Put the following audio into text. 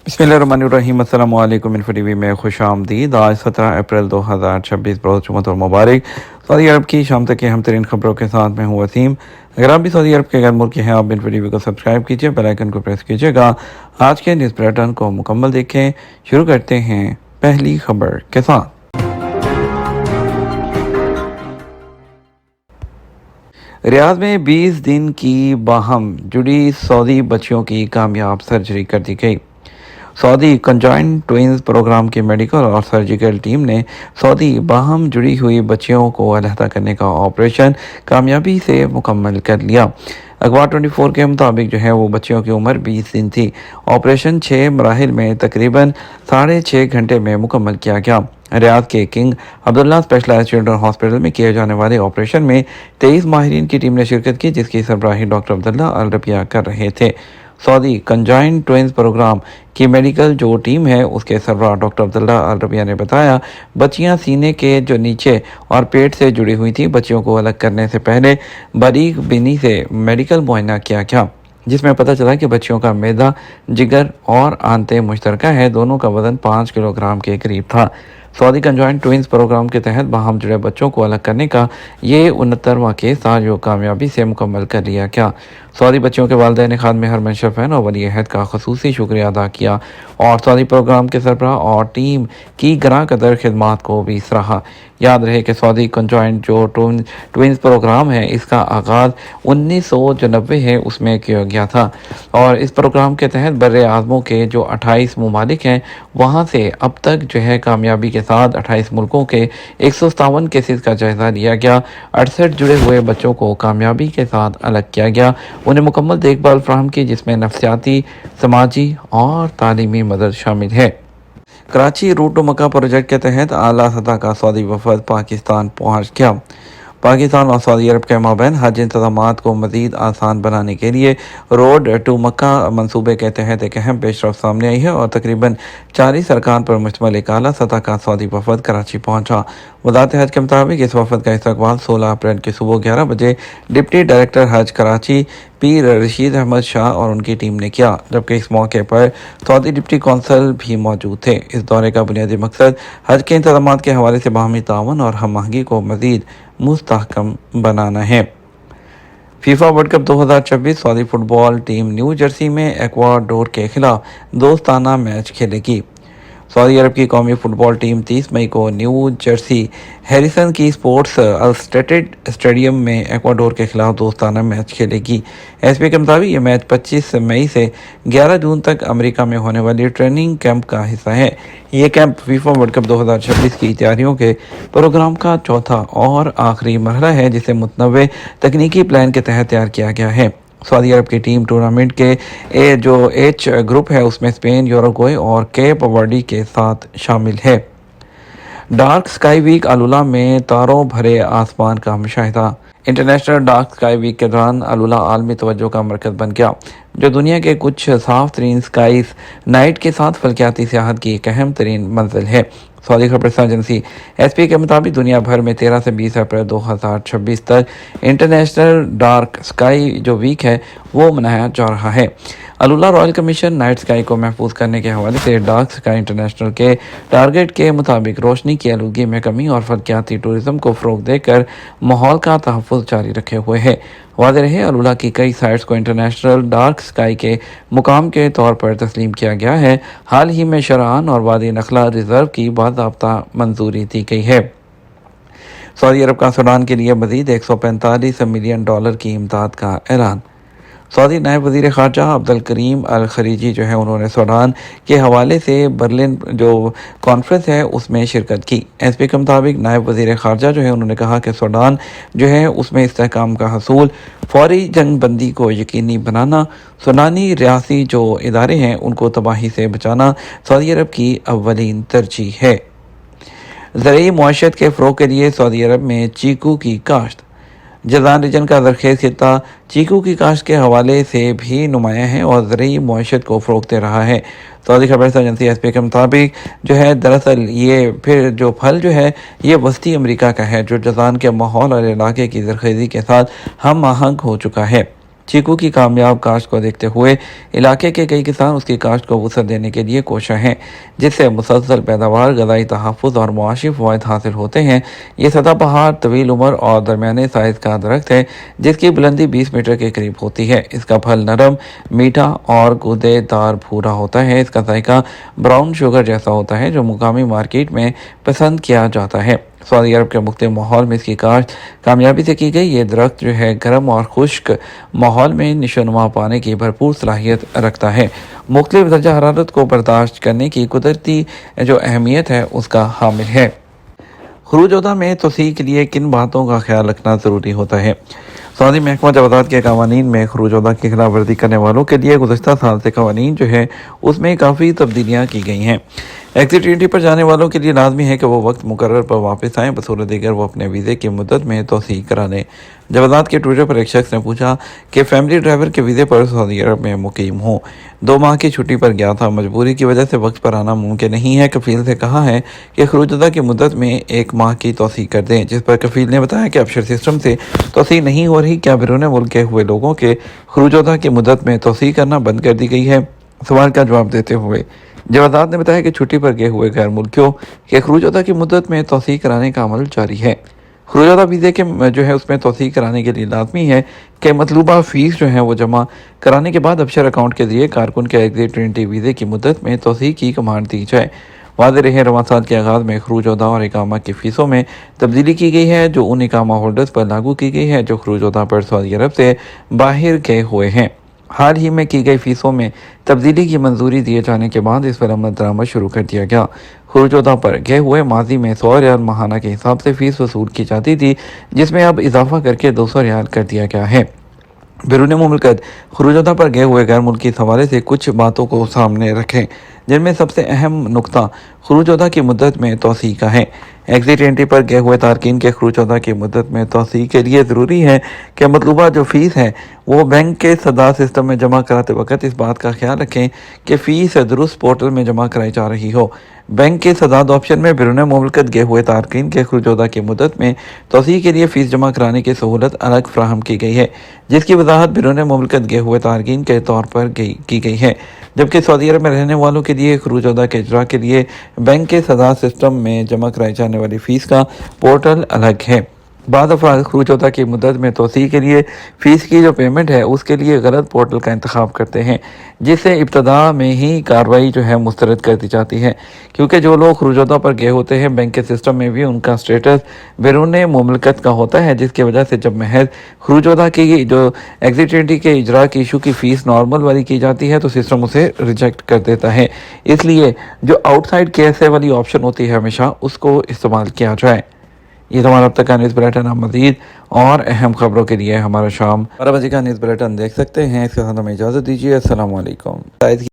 बिस्मिल्लाहिर्रहमानिर्रहीम। अस्सलामु अलैकुम। इन्फो टीवी में खुश आमदीद। आज 17 अप्रैल 2026 रोज़ जुम्मत और मुबारक। सऊदी अरब की शाम तक की अहम तरीन खबरों के साथ मैं हूँ वसीम। अगर आप भी सऊदी अरब के गैर मुल्क हैं, आप इन्फो टीवी को सब्सक्राइब कीजिए, बेल आइकन को प्रेस कीजिएगा। आज के न्यूज़ बुलेटिन को मुकम्मल देखें। शुरू करते हैं पहली खबर के साथ। रियाद में 20 दिन की बाहम जुड़ी सऊदी बच्चियों की कामयाब सर्जरी कर दी गई। सऊदी कंजाइंट ट्विंस प्रोग्राम की मेडिकल और सर्जिकल टीम ने सऊदी बाहम जुड़ी हुई बच्चियों को अलहदा करने का ऑपरेशन कामयाबी से मुकम्मल कर लिया। अखबार 24 के मुताबिक वो बच्चियों की उम्र 20 दिन थी। ऑपरेशन 6 मराहिल में तकरीबन 6.5 घंटे में मुकम्मल किया गया। रियाद के King Abdullah specialised children hospital में किए जाने वाले ऑपरेशन में 23 माहिरीन की टीम ने शिरकत की, जिसकी सरबराही डॉक्टर अब्दुल्ला अल रबिया कर रहे थे। सऊदी कंजाइंट ट्विंस प्रोग्राम की मेडिकल जो टीम है उसके सरबराह डॉक्टर अब्दुल्ला अल रबिया ने बताया, बच्चियां सीने के जो नीचे और पेट से जुड़ी हुई थी। बच्चियों को अलग करने से पहले बारीक बीनी से मेडिकल मुआयना किया गया, जिसमें पता चला कि बच्चियों का मैदा, जिगर और आंतें मुश्तरका है। दोनों का वजन 5 किलोग्राम के करीब था। सऊदी कंजाइंट ट्विंस प्रोग्राम के तहत बाहम जुड़े बच्चों को अलग करने का ये 69वां केस था जो कामयाबी से मुकम्मल कर लिया गया। सऊदी बच्चों के वालिदैन खादमे हरमन शरफैन और वली अहद का खसूसी शुक्रिया अदा किया और सऊदी प्रोग्राम के सरबराह और टीम की गरां कदर खिदमात को भी सराहा। याद रहे कि सऊदी कंजाइंट जो ट्विंस प्रोग्राम है इसका आगाज़ 1990 है उसमें किया गया था और इस प्रोग्राम के तहत बर्रे आज़मों के जो 28 ममालिक हैं वहाँ से अब तक कामयाबी के साथ 28 मुल्कों के 157 केसेस का जायज़ा लिया गया। 68 जुड़े हुए बच्चों को कामयाबी के साथ अलग किया गया, उन्हें मुकम्मल देखभाल फराहम की, जिसमें नफ्सियाती, समाजी और तालीमी मदद शामिल है। कराची रूट टू मक्का प्रोजेक्ट के तहत आला सतह का सऊदी वफद पाकिस्तान पहुँच गया। पाकिस्तान और सऊदी अरब के माबैन हज इंतज़ामात को मज़ीद आसान बनाने के लिए रोड टू मक्का मनसूबे के तहत एक अहम पेशरफ सामने आई है और तकरीबन 40 अरकान पर मुश्तमिल एक आला सतह का सऊदी वफद कराची पहुंचा। वज़ारत हज के मुताबिक इस वफद का इस्तकबाल 16 अप्रैल की सुबह 11 बजे डिप्टी डायरेक्टर हज कराची पीर रशीद अहमद शाह और उनकी टीम ने किया, जबकि इस मौके पर सऊदी डिप्टी कौंसल भी मौजूद थे। इस दौरे का बुनियादी मकसद हज के इंतज़ामात के हवाले से बाहमी तावन और हम आहंगी को मज़ीद मुस्तहकम बनाना है। FIFA world cup 2026 Saudi football team new Jersey में एक्वाडोर के खिलाफ दोस्ताना मैच खेलेगी। सऊदी अरब की कौमी फुटबॉल टीम 30 मई को न्यू जर्सी हैरिसन की स्पोर्ट्स अल्स्टेटेड स्टेडियम में एक्वाडोर के खिलाफ दोस्ताना मैच खेलेगी। एसपी के मुताबिक ये मैच 25 मई से 11 जून तक अमेरिका में होने वाली ट्रेनिंग कैंप का हिस्सा है। ये कैंप फीफा वर्ल्ड कप 2026 की तैयारियों के प्रोग्राम का चौथा और आखिरी मरहला है, जिसे मुतनव्वे तकनीकी प्लान के तहत तैयार किया गया है। सऊदी अरब की टीम टूर्नामेंट के जो एच ग्रुप है उसमें स्पेन, यूरुग्वे और केप वर्डी के साथ शामिल है। डार्क स्काई वीक अलुला में तारों भरे आसमान का मुशाहिदा। इंटरनेशनल डार्क स्काई वीक के दौरान अलुला आलमी तवज्जो का मरकज़ बन गया, जो दुनिया के कुछ साफ तरीन स्काईज नाइट के साथ फल्कियाती सियाहत की एक अहम तरीन मंजिल है। सऊदी खबरसां एजेंसी एसपी के मुताबिक दुनिया भर में 13 से 20 अप्रैल 2026 तक इंटरनेशनल डार्क स्काई जो वीक है वो मनाया जा रहा है। अलुला रॉयल कमीशन नाइट स्काई को महफूज करने के हवाले से डार्क स्काई इंटरनेशनल के टारगेट के मुताबिक रोशनी की आलूगी में कमी और फल्कियाती टूरिज्म को फ़रोग़ देकर माहौल का तहफ़्फ़ुज़ जारी रखे हुए है। वाज़ेह रहे अलुला की कई साइट्स को इंटरनेशनल डार्क स्काई के मुकाम के तौर पर तस्लीम किया गया है। हाल ही में शरान और वादी नखला रिजर्व की बाज़ाब्ता मंजूरी दी गई है। सऊदी अरब का सूडान के लिए मज़ीद $145 मिलियन की इमदाद का ऐलान। सऊदी नायब वज़ीर ख़ारजा अब्दुल करीम अल खरीजी उन्होंने सूडान के हवाले से बर्लिन जो कॉन्फ्रेंस है उसमें शिरकत की। एसपी के मुताबिक नायब वज़ीर ख़ारजा उन्होंने कहा कि सूडान उसमें इस्तेहकाम का हसूल, फौरी जंग बंदी को यकीनी बनाना, सूडानी रियासी जो इदारे हैं उनको तबाही से बचाना सऊदी अरब की अव्वलीन तरजीह है। ज़रूरी मुआशरत के फ़रोग़ के लिए सऊदी अरब में चीकू की काश्त। जज़ान रीजन का ज़रख़ेज़ खित्ता चीकू की काश्त के हवाले से भी नुमायाँ है और ज़रूरी मुआशरत को फ़रोग़ दे रहा है। सऊदी खबरसां एजेंसी एसपी के मुताबिक दरअसल ये फिर जो फल ये वस्ती अमेरिका का है, जो जज़ान के माहौल और इलाके की ज़रख़ेज़ी के साथ हम आहंग हो चुका है। चीकू की कामयाब काश्त को देखते हुए इलाके के कई किसान उसकी काश्त को वसअत देने के लिए कोशिश हैं, जिससे मुसलसल पैदावार, ग़िज़ाई तहफ़्फ़ुज़ और मुआशी फ़वाइद हासिल होते हैं। ये सदाबहार, तवील उम्र और दरमियाने साइज़ का दरख्त है, जिसकी बुलंदी 20 मीटर के करीब होती है। इसका फल नरम, मीठा और गूदेदार भूरा होता है। इसका जायका ब्राउन शुगर जैसा होता है, जो मुकामी मार्केट में पसंद किया जाता है। सऊदी अरब के मुख्तलिफ माहौल में इसकी काश्त कामयाबी से की गई। ये दरख्त जो है गर्म और खुश्क माहौल में निशोनुमा पाने की भरपूर सलाहियत रखता है। मुख्तलिफ दर्जा हरारत को बर्दाश्त करने की कुदरती जो अहमियत है उसका हामिल है। खरूजोदा में तोसी के लिए किन बातों का ख्याल रखना ज़रूरी होता है? सऊदी महकमा जवाज़ात के कवानीन में खरूजोदा की खिलाफ वर्जी करने वालों के लिए गुज़श्ता साल से कवानीन जो है उसमें काफ़ी तब्दीलियाँ की गई हैं। एग्जिट एंट्री पर जाने वालों के लिए लाजमी है कि वो वक्त मुकर्रर पर वापस आएँ, बसूरत दीगर वो अपने वीज़े की मुद्दत में तोसी करा लें। जवाज़ात के ट्विटर पर एक शख्स ने पूछा कि फैमिली ड्राइवर के वीज़े पर सऊदी अरब में मुकीम हूँ, 2 माह की छुट्टी पर गया था, मजबूरी की वजह से वक्त पर आना मुमकिन नहीं है। कफील से कहा है कि खरूजोदा की मुद्दत में 1 माह की तोसी कर दें, जिस पर कफील ने बताया कि अबशर सिस्टम से तोसी नहीं हो रही, क्या बैरून मुल्क के हुए लोगों के खरूजोदा की मुद्दत में तोसी करना बंद कर दी गई है? सवाल का जवाब देते हुए जवाज़ात ने बताया कि छुट्टी पर गए हुए गैर मुल्कियों के खरूजोदा की मुद्दत में तोसी कराने का अमल जारी है। खरूजोदा वीज़े के जो है उसमें तोसी कराने के लिए लाजमी है कि मतलूबा फ़ीस जो है वो जमा कराने के बाद अबशर अकाउंट के ज़रिए कारकुन के एग्जिट एंट्री वीज़े की मुद्दत में तोसी की कमांड दी जाए। वाज़ेह रहे रवां साल के आगाज़ में खरूजोदा और इकामा की फ़ीसों में तब्दीली की गई है, जो उन इकामा होल्डर्स पर लागू की गई है जो खरूजोदा पर सऊदी अरब से बाहर गए हुए हैं। हाल ही में की गई फ़ीसों में तब्दीली की मंजूरी दिए जाने के बाद इस पर अमल दरामद शुरू कर दिया गया। खरूजोदा पर गए हुए माजी में 100 रियाल माहाना के हिसाब से फ़ीस वसूल की जाती थी, जिसमें अब इजाफा करके 200 रियाल कर दिया गया है। बैरून मुल्क खरूजोदा पर गए हुए गैर मुल्की इस हवाले से कुछ बातों को सामने रखें, जिनमें सबसे अहम नुकता खरूजोदा की मुद्दत में तोसी का है। एग्जिट एंट्री पर गए हुए तारकीन के खरूजोदा की मुद्दत में तोसी के लिए ज़रूरी है कि मतलूबा जो फ़ीस है वो बैंक के सदा सिस्टम में जमा कराते वक्त इस बात का ख्याल रखें कि फ़ीस दुरुस्त पोर्टल में जमा कराई जा रही हो। बैंक के सदाद ऑप्शन में बैरून मुल्क गए हुए तारकीन के खरूजोदा की मुद्दत में तोसी के लिए फ़ीस जमा कराने की सहूलत अलग फ्राहम की गई है, जिसकी वजाहत बैरून मुल्क गए हुए तारकीन के तौर पर की गई है, जबकि सऊदी अरब में रहने वालों के लिए खरूजोदा के इजरा के लिए बैंक के सदा सिस्टम में जमा कराई जाने वाली फ़ीस का पोर्टल अलग है। बाद अफराद खरूजोदा की मुद्दत में तोसी के लिए फ़ीस की जो पेमेंट है उसके लिए गलत पोर्टल का इंतखाब करते हैं, जिससे इब्तदा में ही कार्रवाई जो है मुस्तरद कर दी जाती है, क्योंकि जो लोग खरूजोदा पर गए होते हैं बैंक के सिस्टम में भी उनका स्टेटस बैरून मुमलकत का होता है, जिसकी वजह से जब महज खरूजोदा की जो एग्जिट एंट्री के इजरा की इशू की फ़ीस नॉर्मल वाली की जाती है तो सिस्टम उसे रिजेक्ट कर देता है। इसलिए जो आउटसाइड केएसए वाली ऑप्शन होती है हमेशा उसको इस्तेमाल किया जाए। ये तो हमारा अब तक का न्यूज़ बुलेटिन। आप मज़ीद और अहम खबरों के लिए हमारा शाम 12 बजे का न्यूज़ बुलेटिन देख सकते हैं। इसके साथ हमें इजाज़त दीजिए। अस्सलाम वालेकुम।